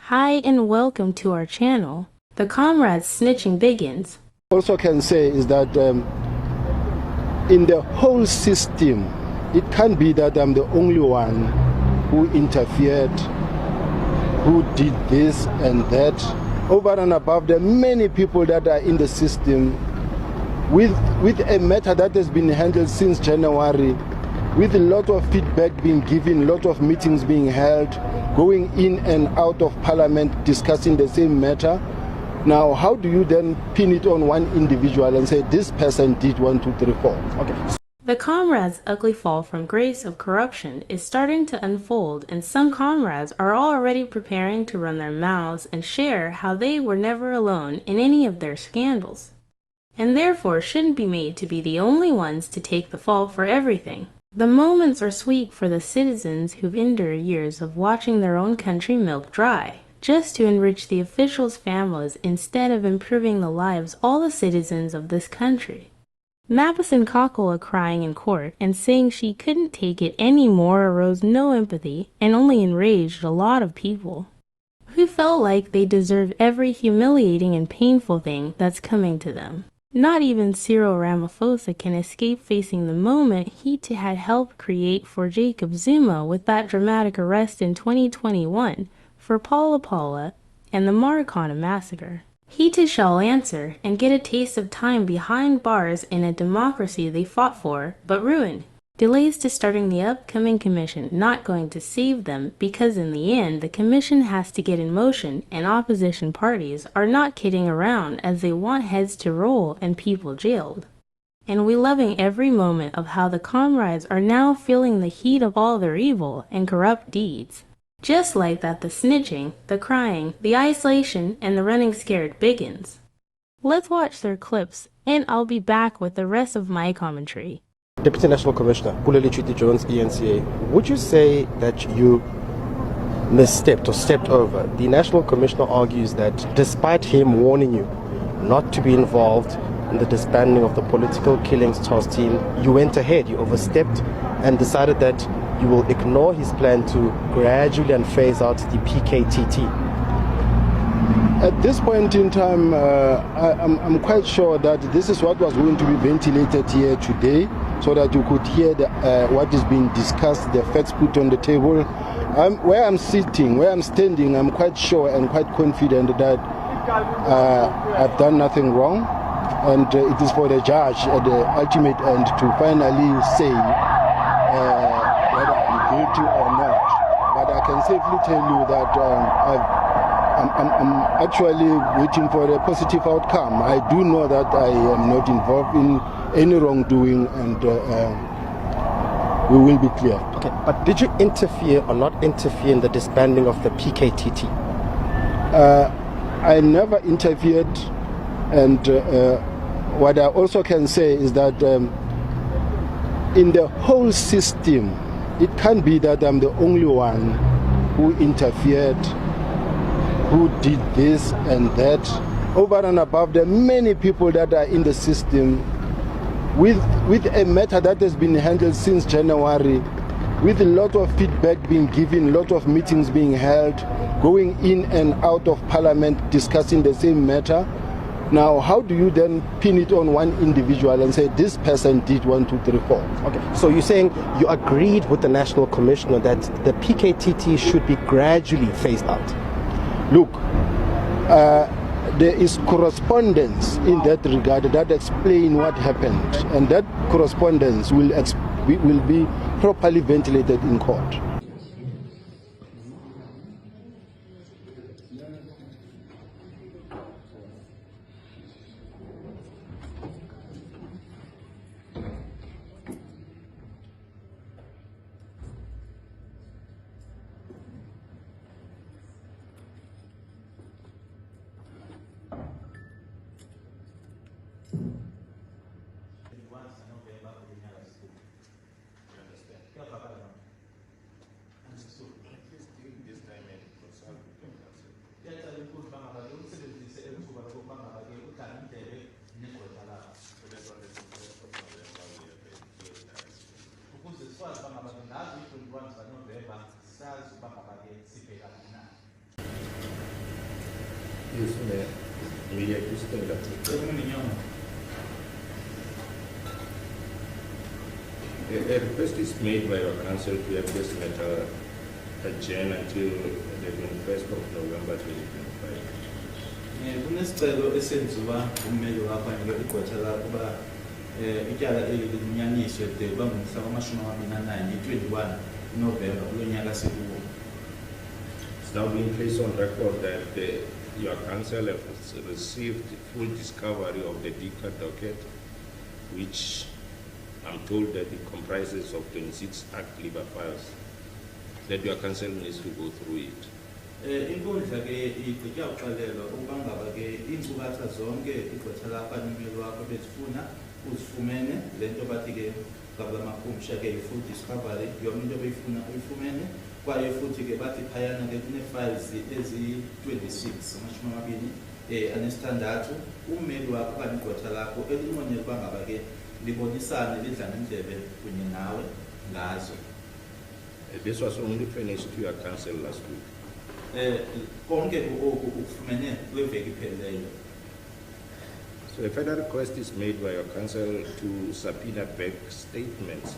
Hi and welcome to our channel. The Comrades Snitching begins. Also can say is that in the whole system, it can't be that I'm the only one who interfered, who did this and that. Over and above, there are many people that are in the system with a matter that has been handled since January, with a lot of feedback being given, a lot of meetings being held, going in and out of parliament discussing the same matter. Now, how do you then pin it on one individual and say this person did 1, 2, 3, 4? Okay. The comrades' ugly fall from grace of corruption is starting to unfold, and some comrades are already preparing to run their mouths and share how they were never alone in any of their scandals, and therefore shouldn't be made to be the only ones to take the fall for everything. The moments are sweet for the citizens who've endured years of watching their own country milked dry, just to enrich the officials' families instead of improving the lives of all the citizens of this country. Mapis and Kakula crying in court and saying she couldn't take it anymore aroused no empathy and only enraged a lot of people who felt like they deserve every humiliating and painful thing that's coming to them. Not even Cyril Ramaphosa can escape facing the moment he had helped create for Jacob Zuma with that dramatic arrest in 2021 for Paula and the Marikana massacre. He too shall answer and get a taste of time behind bars in a democracy they fought for but ruined. Delays to starting the upcoming commission not going to save them because in the end the commission has to get in motion and opposition parties are not kidding around as they want heads to roll and people jailed. And we loving every moment of how the comrades are now feeling the heat of all their evil and corrupt deeds. Just like that the snitching, the crying, the isolation, and the running scared begins. Let's watch their clips and I'll be back with the rest of my commentary. Deputy National Commissioner Buleli Chiti-Jones, ENCA, would you say that you misstepped or stepped over? The National Commissioner argues that despite him warning you not to be involved in the disbanding of the political killings task team, you went ahead, you overstepped and decided that you will ignore his plan to gradually and phase out the PKTT. At this point in time, I'm quite sure that this is what was going to be ventilated here today, so that you could hear what is being discussed, the facts put on the table. Where I'm standing, I'm quite sure and quite confident that I've done nothing wrong, and it is for the judge at the ultimate end to finally say whether I'm guilty or not. But I can safely tell you that I'm actually waiting for a positive outcome. I do know that I am not involved in any wrongdoing, and we will be clear. Okay, but did you interfere or not interfere in the disbanding of the PKTT? I never interfered, and what I also can say is that in the whole system, it can't be that I'm the only one who interfered, who did this and that. Over and above, there are many people that are in the system with a matter that has been handled since January, with a lot of feedback being given, a lot of meetings being held, going in and out of parliament discussing the same matter. Now, how do you then pin it on one individual and say this person did 1, 2, 3, 4? Okay, so you're saying you agreed with the National Commissioner that the PKTT should be gradually phased out? Look, there is correspondence in that regard that explain what happened, and that correspondence will be properly ventilated in court. Yes, Mayor. Media to stand up. A request is made by your council to have this matter adjourned until the 21st of November 2025. Kunesicelo esenziwa ummeli wakho igqwetha lakho uba ityala eli linyaniswe de kuba ngumhla wama-21 21 November kulo nyaka sikuwo. It's now being placed on record that your council has received full discovery of the DICA docket, which I'm told that it comprises of 26 Act Liber files, that your council needs to go through it. Inkundla ke igqitywa uxelelwa ukuba ngaba ke iinkcukacha zonke igqwetha lakho ummeli wakho bezifuna uzifumene le nto bathi ke ngabula makhumsha ke i-full discovery yonke into beyifuna uyifumene kwaye futhi ke bathi phayana ke kune-files ezi-26 anesithandathu ummeli wakho okanye igqwetha lakho elinqwenela uba ngaba ke libonisane lidla nendlebe kunye nawe ngazo. This was only finished to your council last week. Konke oku ukufumene kule veki iphelileyo. So a further request is made by your council to subpoena bank statements.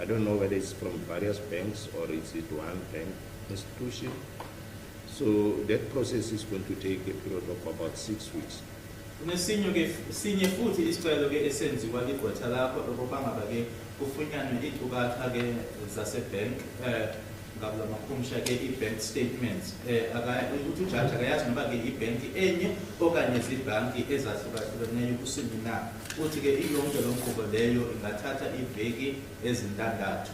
I don't know whether it's from various banks or is it one bank institution. So that process is going to take a period of about 6 weeks. Sinye futhi isicelo ke esenziwa ligqwetha lakho ukuba ngaba ke kufunyanwe iinkcukacha ke zasebank ngabula makhumsha ke i-bank statements ukuthi ujaji akayazi noba ke ibhenki enye okanye ziibhanki ezahlukahlukeneyo kusini na uthi ke iyonke lo nkqubo leyo ingathatha iiveki ezintandathu.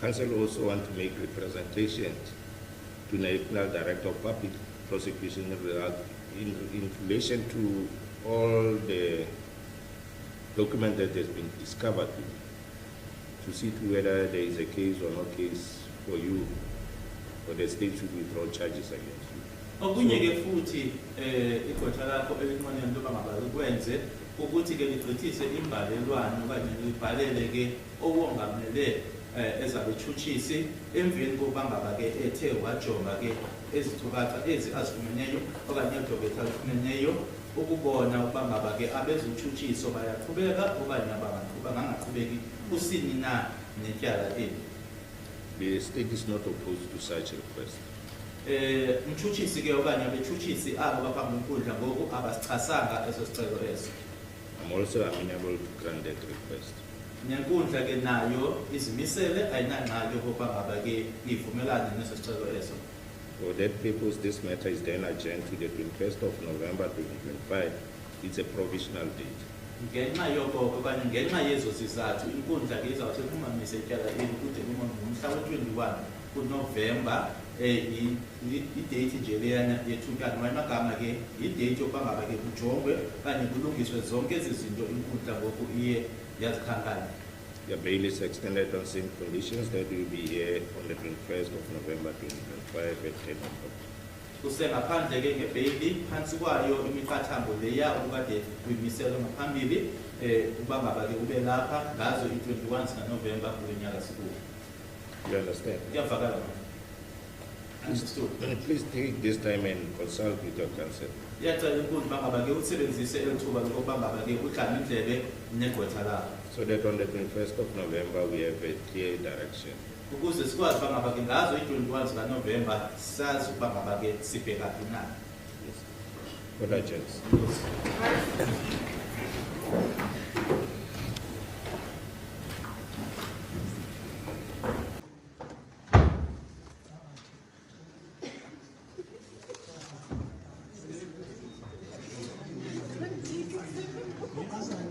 Council also want to make representations to National Director of Public Prosecution in relation to all the document that has been discovered, to see to whether there is a case or no case for you, or the state should withdraw charges against you. Okunye ke futhi igqwetha lakho elinqwenela into yoba ngaba likwenze ukuthi ke ligqithise imbalelwano okanye libhalele ke owongamele ezabetshutshisi emveni kokuba ngaba ke ethe wajonga ke ezithukacha ezi azifumeneyo okanye edoketha alifumeneyo ukubona ukuba ngaba ke abezotshutshiso bayaqhubeka okanye bangangaqhubeki kusini na netyala eli. The state is not opposed to such a request. Umtshutshisi ke okanye abetshutshisi abo baphambi kwenkundla ngoku abasichasanga eso sicelo eso. I'm also amenable to grant that request. Nenkundla ke nayo izimisele ayinangxaki yokuba ngaba ke ivumelane neso sicelo eso. For that purpose, this matter is then adjourned to the 21st of November 2025. It's a provisional date. Ngenxa yoko okanye ngenxa yezo zizathu inkundla ke izawuthi kumamise ityala eli kude ngomhla we-21 kuNovemba idate nje leyana yethutyana amagama ke idate yokuba ngaba ke kujongwe okanye kulungiswe zonke ezi zinto inkundla ngoku iye yazikhankanya. Your bail is extended on same conditions that will be here on the 21st of November 2025 at 10 o'clock. Kusengaphandle ke ngebheyili phansi kwayo imiqathango leya ukade kuyimiselwe ngaphambili uba ngaba ke ube lapha ngazo i-21 zikaNovemba kulo nyaka sikuwo. You understand? Kuyavakala mama. Understood. Please take this time and consult with your council. Iyacela inkundla uba ngaba ke usebenzise eli thuba lokuba ngaba ke udlame indlebe negqwetha lakho. So that on the 21st of November we have a clear direction. Ukuze sikwazi uba ngaba ke ngazo i-21 zikaNovemba sazi uba ngaba ke sibhekaphi na. What are judges?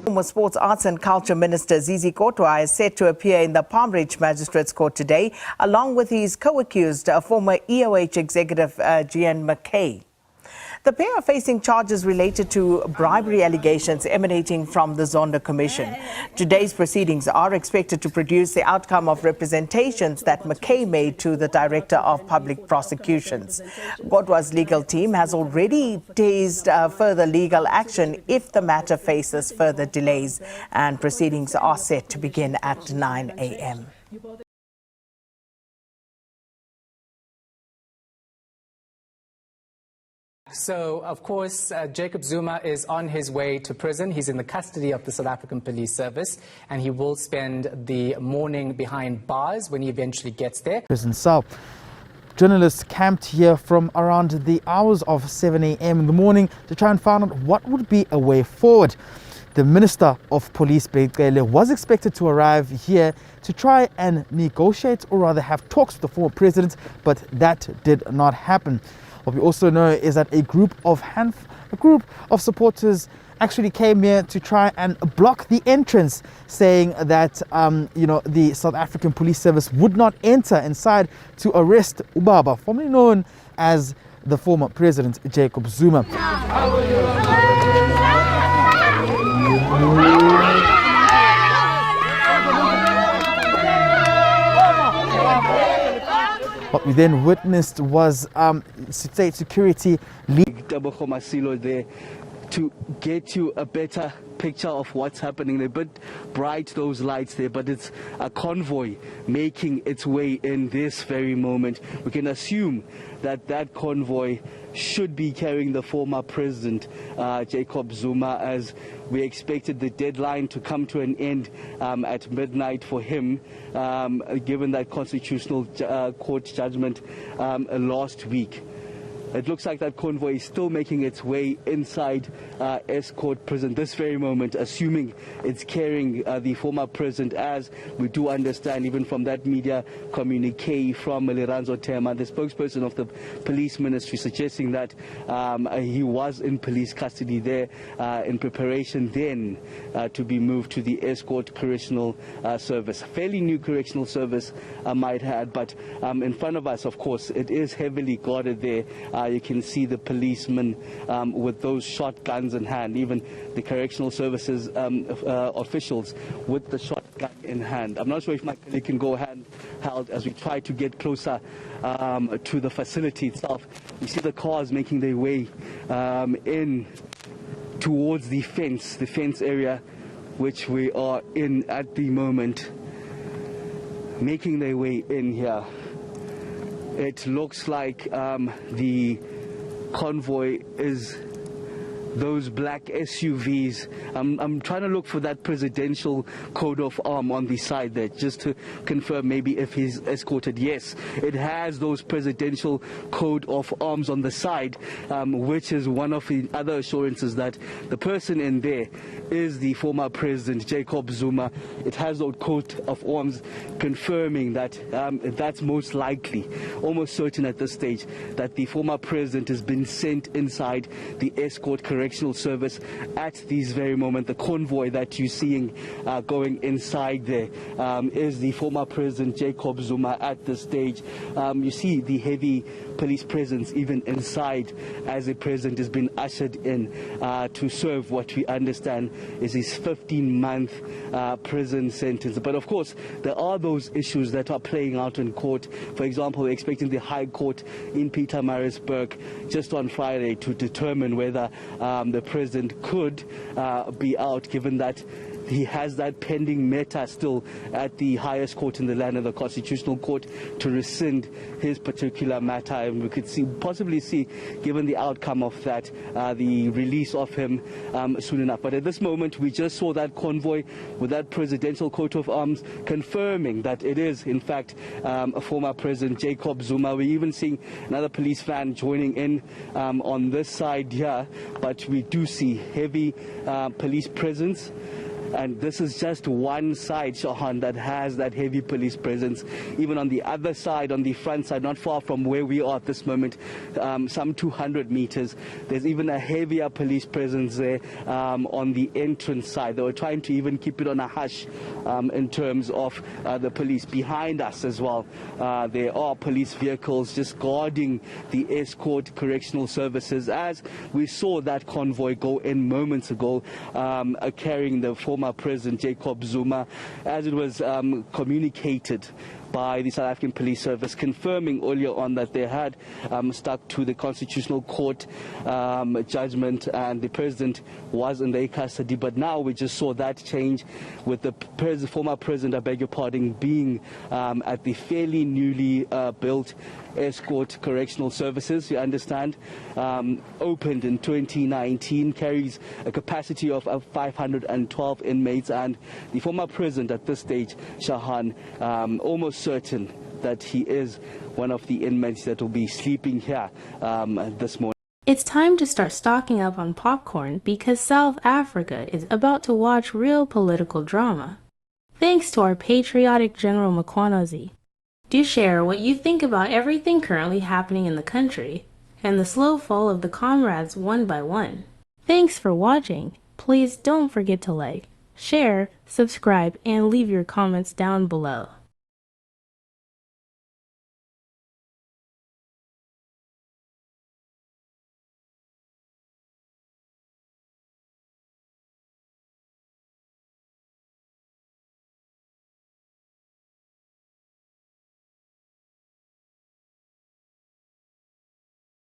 Former Sports, Arts and Culture Minister Zizi Kodwa is set to appear in the Palm Ridge Magistrates Court today, along with his co-accused, former EOH executive Gian McKay. The pair are facing charges related to bribery allegations emanating from the Zondo Commission. Today's proceedings are expected to produce the outcome of representations that McKay made to the Director of Public Prosecutions. Godwa's legal team has already teased further legal action if the matter faces further delays, and proceedings are set to begin at 9 a.m. So, of course, Jacob Zuma is on his way to prison. He's in the custody of the South African Police Service, and he will spend the morning behind bars when he eventually gets there. Prison cell. Journalists camped here from around the hours of 7 a.m. in the morning to try and find out what would be a way forward. The Minister of Police, Beyicele, was expected to arrive here to try and negotiate, or rather have talks with the former president, but that did not happen. What we also know is that a group of supporters actually came here to try and block the entrance, saying that the South African Police Service would not enter inside to arrest Ubaba, formerly known as the former president Jacob Zuma. What we then witnessed was state security there to get you a better picture of what's happening. They're a bit bright, those lights there, but it's a convoy making its way in this very moment. We can assume that that convoy should be carrying the former president, Jacob Zuma, as we expected the deadline to come to an end at midnight for him, given that constitutional court judgment last week. It looks like that convoy is still making its way inside Escort prison this very moment, assuming it's carrying the former president, as we do understand, even from that media communique from Liranzo Tema, the spokesperson of the police ministry, suggesting that he was in police custody there in preparation then to be moved to the Escort Correctional Service. Fairly new correctional service, I might add, but in front of us, of course, it is heavily guarded there. You can see the policemen with those shotguns in hand, even the correctional services officials with the shotgun in hand. I'm not sure if my colleague can go handheld as we try to get closer to the facility itself. You see the cars making their way in towards the fence area, which we are in at the moment, making their way in here. It looks like the convoy is those black SUVs. I'm trying to look for that presidential coat of arms on the side there, just to confirm maybe if he's escorted. Yes, it has those presidential coat of arms on the side, which is one of the other assurances that the person in there is the former president Jacob Zuma. It has those coat of arms confirming that that's most likely, almost certain at this stage, that the former president has been sent inside the Escort Correctional Service at this very moment. The convoy that you're seeing going inside there is the former president Jacob Zuma at this stage. You see the heavy police presence even inside as the president has been ushered in to serve what we understand is his 15-month prison sentence. But of course, there are those issues that are playing out in court. For example, we're expecting the High Court in Pietermaritzburg just on Friday to determine whether the president could be out, given that he has that pending matter still at the highest court in the land, of the Constitutional Court, to rescind his particular matter. And we could possibly see, given the outcome of that, the release of him soon enough. But at this moment, we just saw that convoy with that presidential coat of arms confirming that it is, in fact, a former president Jacob Zuma. We're even seeing another police van joining in on this side here, but we do see heavy police presence. And this is just one side, Shahan, that has that heavy police presence. Even on the other side, on the front side, not far from where we are at this moment, some 200 meters, there's even a heavier police presence there on the entrance side. They were trying to even keep it on a hush in terms of the police. Behind us as well, there are police vehicles just guarding the Escort Correctional Services, as we saw that convoy go in moments ago, carrying the former President Jacob Zuma, as it was communicated by the South African Police Service, confirming earlier on that they had stuck to the Constitutional Court judgment and the president was in their custody. But now we just saw that change with the former president, I beg your pardon, being at the fairly newly built Escort Correctional Services, you understand, opened in 2019, carries a capacity of 512 inmates, and the former president at this stage, Shahan, almost certain that he is one of the inmates that will be sleeping here this morning. It's time to start stocking up on popcorn because South Africa is about to watch real political drama. Thanks to our patriotic General mkhwanazi. Do share what you think about everything currently happening in the country and the slow fall of the comrades one by one. Thanks for watching. Please don't forget to like, share, subscribe, and leave your comments down below.